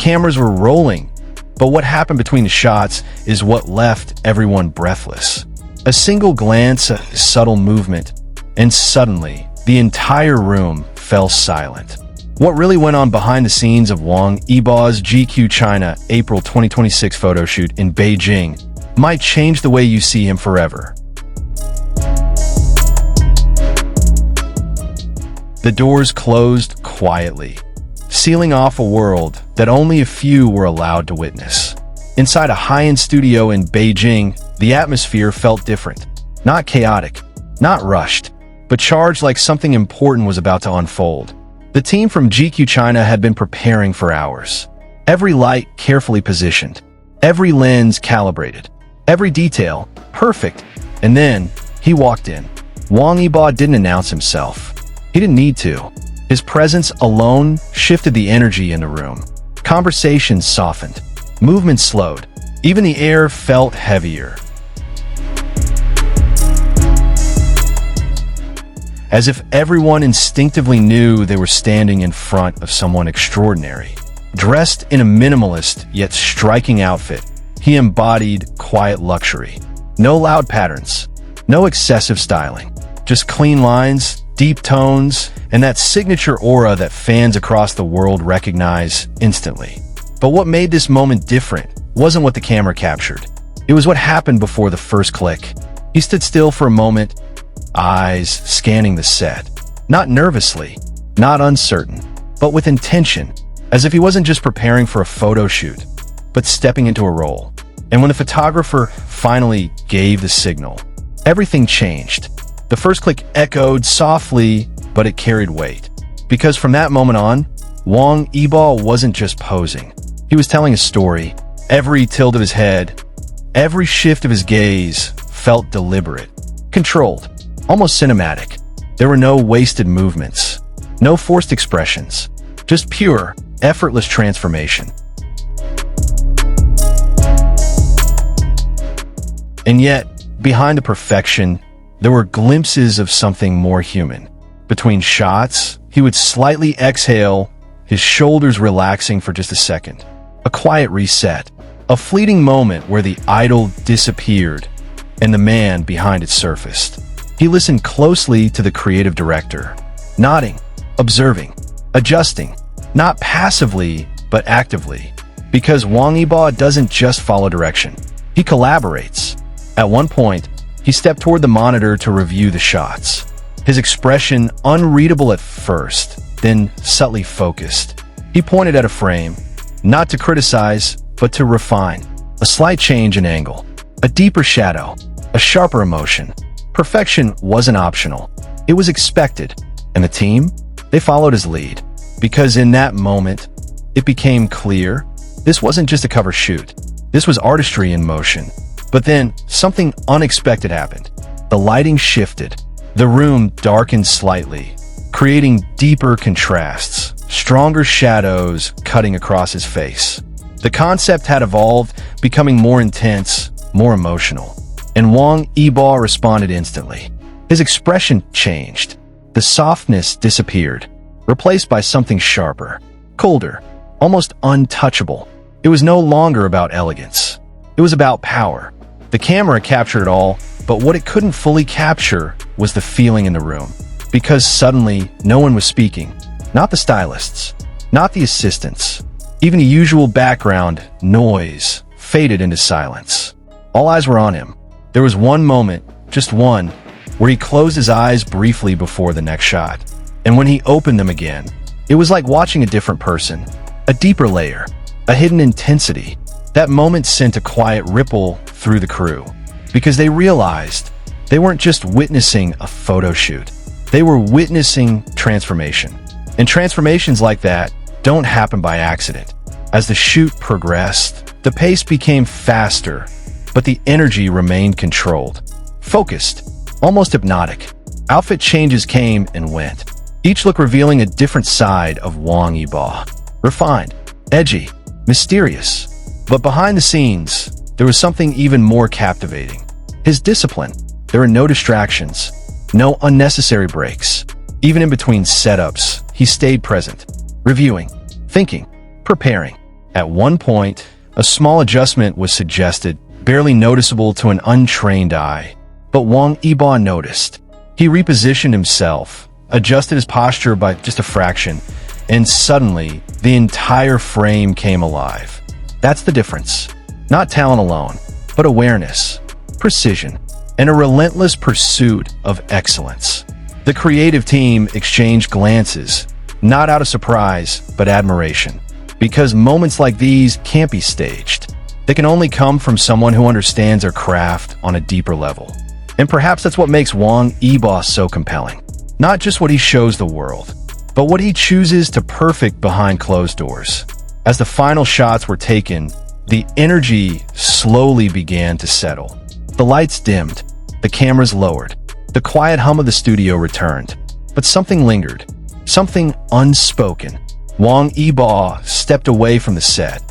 cameras were rolling, but what happened between the shots is what left everyone breathless. A single glance, a subtle movement, and suddenly, the entire room fell silent. What really went on behind the scenes of Wang Yibo's GQ China April 2026 photo shoot in Beijing might change the way you see him forever. The doors closed quietly, sealing off a world that only a few were allowed to witness. Inside a high-end studio in Beijing, the atmosphere felt different. Not chaotic, not rushed, but charged like something important was about to unfold. The team from GQ China had been preparing for hours. Every light carefully positioned, every lens calibrated, every detail perfect. And then, he walked in. Wang Yibo didn't announce himself. He didn't need to. His presence alone shifted the energy in the room. Conversations softened. Movement slowed. Even the air felt heavier. As if everyone instinctively knew they were standing in front of someone extraordinary. Dressed in a minimalist yet striking outfit, he embodied quiet luxury. No loud patterns, no excessive styling, just clean lines, deep tones, and that signature aura that fans across the world recognize instantly. But what made this moment different wasn't what the camera captured. It was what happened before the first click. He stood still for a moment, eyes scanning the set. Not nervously, not uncertain, but with intention, as if he wasn't just preparing for a photo shoot, but stepping into a role. And when the photographer finally gave the signal, everything changed. The first click echoed softly, but it carried weight. Because from that moment on, Wang Yibo wasn't just posing. He was telling a story. Every tilt of his head, every shift of his gaze felt deliberate, controlled, almost cinematic. There were no wasted movements, no forced expressions, just pure, effortless transformation. And yet, behind the perfection, there were glimpses of something more human. Between shots, he would slightly exhale, his shoulders relaxing for just a second. A quiet reset, a fleeting moment where the idol disappeared and the man behind it surfaced. He listened closely to the creative director, nodding, observing, adjusting, not passively, but actively. Because Wang Yibo doesn't just follow direction, he collaborates. At one point, he stepped toward the monitor to review the shots. His expression unreadable at first, then subtly focused. He pointed at a frame, not to criticize, but to refine. A slight change in angle, a deeper shadow, a sharper emotion. Perfection wasn't optional. It was expected. And the team? They followed his lead. Because in that moment, it became clear this wasn't just a cover shoot. This was artistry in motion. But then, something unexpected happened. The lighting shifted. The room darkened slightly, creating deeper contrasts, stronger shadows cutting across his face. The concept had evolved, becoming more intense, more emotional. And Wang Yibo responded instantly. His expression changed. The softness disappeared, replaced by something sharper, colder, almost untouchable. It was no longer about elegance. It was about power. The camera captured it all, but what it couldn't fully capture was the feeling in the room. Because suddenly, no one was speaking. Not the stylists, not the assistants. Even the usual background noise faded into silence. All eyes were on him. There was one moment, just one, where he closed his eyes briefly before the next shot. And when he opened them again, it was like watching a different person, a deeper layer, a hidden intensity. That moment sent a quiet ripple through the crew, because they realized they weren't just witnessing a photo shoot. They were witnessing transformation. And transformations like that don't happen by accident. As the shoot progressed, the pace became faster, but the energy remained controlled, focused, almost hypnotic. Outfit changes came and went, each look revealing a different side of Wang Yibo. Refined, edgy, mysterious. But behind the scenes, there was something even more captivating. His discipline. There were no distractions, no unnecessary breaks. Even in between setups, he stayed present, reviewing, thinking, preparing. At one point, a small adjustment was suggested, barely noticeable to an untrained eye. But Wang Yibo noticed. He repositioned himself, adjusted his posture by just a fraction, and suddenly, the entire frame came alive. That's the difference. Not talent alone, but awareness, precision, and a relentless pursuit of excellence. The creative team exchanged glances, not out of surprise, but admiration. Because moments like these can't be staged. They can only come from someone who understands their craft on a deeper level. And perhaps that's what makes Wang Yibo so compelling. Not just what he shows the world, but what he chooses to perfect behind closed doors. As the final shots were taken, the energy slowly began to settle. The lights dimmed, the cameras lowered, the quiet hum of the studio returned. But something lingered, something unspoken. Wang Yibo stepped away from the set.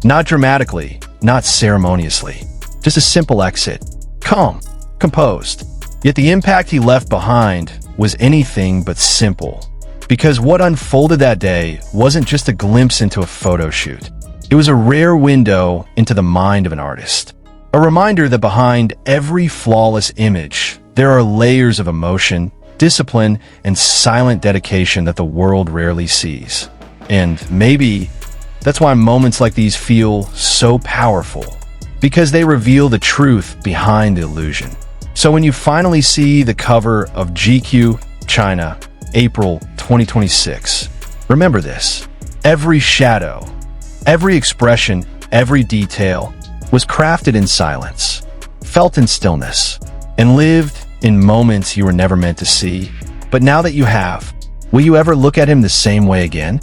Not dramatically, not ceremoniously. Just a simple exit. Calm, composed. Yet the impact he left behind was anything but simple. Because what unfolded that day wasn't just a glimpse into a photo shoot. It was a rare window into the mind of an artist. A reminder that behind every flawless image, there are layers of emotion, discipline, and silent dedication that the world rarely sees. And maybe that's why moments like these feel so powerful, because they reveal the truth behind the illusion. So when you finally see the cover of GQ China, April 2026, remember this. Every shadow, every expression, every detail was crafted in silence, felt in stillness, and lived in moments you were never meant to see. But now that you have, will you ever look at him the same way again?